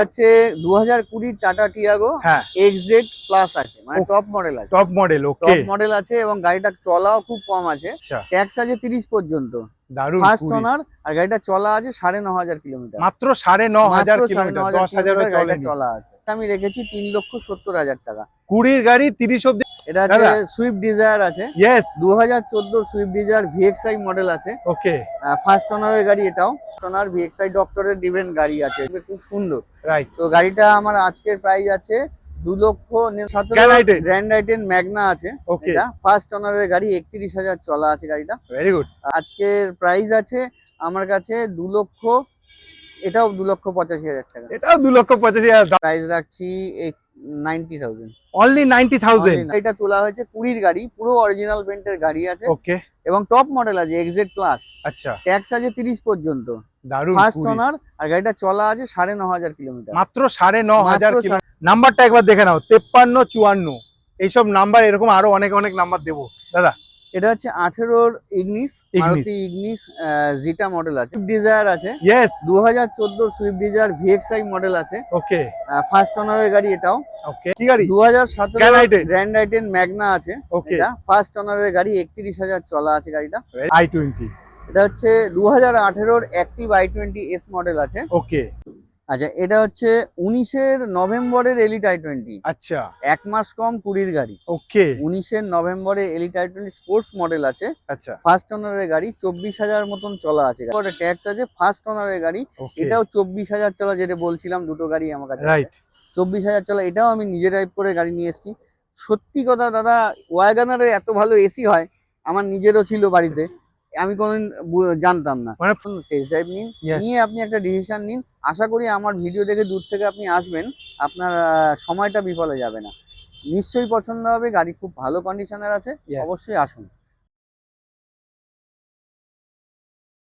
হচ্ছে 2020 টাটা টিয়াগো হ্যাঁ XZ plus আছে, মানে টপ মডেল আছে। টপ মডেল, ওকে টপ মডেল আছে এবং গাড়িটা চলাও খুব কম আছে। আচ্ছা ট্যাক্স আছে 30 পর্যন্ত, দারুন। First owner. আর গাড়িটা চলা আছে 9,500 কিলোমিটার, মাত্র 9,500 মাত্র কিলোমিটার, 9,500 10,000 কিলোমিটার গাড়িটা চলেনি। চলা আছে। আমি রেখেছি 3,70,000 টাকা। 20 গাড়ি 30 অব্দি। এটা হচ্ছে সুইফট ডিজায়ার আছে, yes 2014 Swift Dzire VXI model আছে। ওকে ফার্স্ট ওনারের গাড়ি এটাও। ওনার ভিএক্সআই ডক্টরের ডিভেন্ট গাড়ি আছে, খুব সুন্দর। রাইট। তো গাড়িটা আমার আজকের প্রাইস আছে 2,17,000। গ্র্যান্ড আইটেন ম্যাগনা আছে, ওকে এটা ফার্স্ট ওনারের গাড়ি, 31,000 চলা আছে গাড়িটা। Very good. আজকের প্রাইস আছে আমার কাছে 2 লক্ষ, এটাও 2,85,000 টাকা। এটাও 2,85,000 দাম। প্রাইস রাখছি 90,000। অনলি 90,000। এটা তোলা হয়েছে 20 গাড়ি, পুরো অরিজিনাল পেন্টের গাড়ি আছে ওকে এবং টপ মডেল আছে এক্সজেড প্লাস। আচ্ছা ট্যাক্স আছে 30 পর্যন্ত, দারুন। First owner. আর গাড়িটা চলা আছে 9,500 কিলোমিটার, মাত্র 9,500 মাত্র নাম্বারটা একবার দেখে নাও, 5354 এইসব নাম্বার, এরকম আরো অনেক অনেক নাম্বার দেবো দাদা। এটা হচ্ছে 18 Ignis, Maruti Ignis Zeta model আছে। ডিজায়ার আছে, yes 2014 Swift Dzire VXI model আছে। ওকে ফার্স্ট ওনারের গাড়ি এটাও। ওকে কি গাড়ি? 2017 গ্র্যান্ড আইটেন ম্যাগনা আছে, ওকে এটা ফার্স্ট ওনারের গাড়ি, 31,000 চলা আছে গাড়িটা। i20। এটা হচ্ছে 2018 অ্যাক্টিভ i20 এস মডেল আছে। ওকে আচ্ছা, এটা হচ্ছে 19 নভেম্বরের এলিট i20। আচ্ছা 1 মাস কম 20 গাড়ি। ওকে 19 নভেম্বরে এলিট i20 স্পোর্টস মডেল আছে, আচ্ছা ফার্স্ট ওনারের গাড়ি, 24,000 মতন চলা আছে। ট্যাক্স আছে, ফার্স্ট ওনারের গাড়ি, ওকে এটাও 24,000 চলা, যেটা বলছিলাম দুটো গাড়ি আমার কাছে। রাইট 24,000 চলা, এটাও আমি নিজে ড্রাইভ করে গাড়ি নিয়ে এসেছি। সত্যি কথা দাদা, ওয়াগনারে এত ভালো এসি হয়, আমার নিজেরও ছিল বাড়িতে, আমি কোনোদিন জানতাম না। মানে টেস্ট ড্রাইভ নিন, Yes. নিয়ে আপনি একটা ডিসিশন নিন। আশা করি আমার ভিডিও দেখে দূর থেকে আপনি আসবেন, আপনার সময়টা বিফলে যাবে না, নিশ্চয়ই পছন্দ হবে। গাড়ি খুব ভালো কন্ডিশনের আছে, Yes. অবশ্যই আসুন।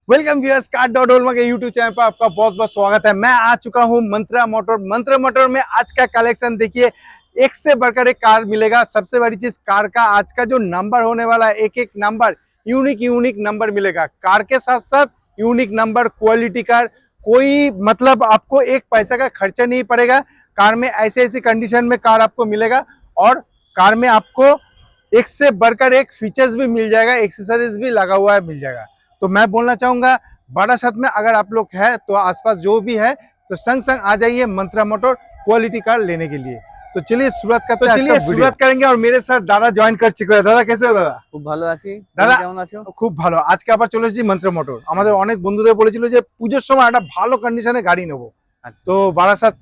वेलकम व्यूअर्स, कार.ओल्मा के यूट्यूब चैनल पर आपका बहुत बहुत स्वागत है। मैं आ चुका हूं मंत्रा मोटर। मंत्रा मोटर में आज का कलेक्शन देखिए, एक से बढ़कर एक कार मिलेगा। सबसे बड़ी चीज कार का आज का जो नंबर होने वाला है, एक एक नंबर यूनिक नंबर मिलेगा। कार के साथ साथ यूनिक नंबर, क्वालिटी कार, कोई मतलब आपको एक पैसा का खर्चा नहीं पड़ेगा। कार में ऐसी कंडीशन में कार आपको मिलेगा और कार में आपको एक से बढ़कर एक फीचर्स भी मिल जाएगा, एक्सेसरीज भी लगा हुआ है मिल जाएगा। तो मैं बोलना चाहूंगा बारासात में अगर आप लोग हैं तो आसपास जो भी है तो संग संग आ जाइए मंत्रा मोटर क्वालिटी कार लेने के लिए। तो चलिए शुरुआत करते हैं। चलिए शुरुआत करेंगे और मेरे साथ दादा ज्वाइन कर चुके हैं। दादा कैसे हो दादा? খুব ভালো আছি, দাদা, কেমন আছো? খুব ভালো। আজকে আবার চলে এসেছি মন্ত্রা মোটর। আমাদের অনেক বন্ধুদের বলেছিল যে পুজোর সময় একটা ভালো কন্ডিশনে গাড়ি নেবো, আচ্ছা, তো বারাসাত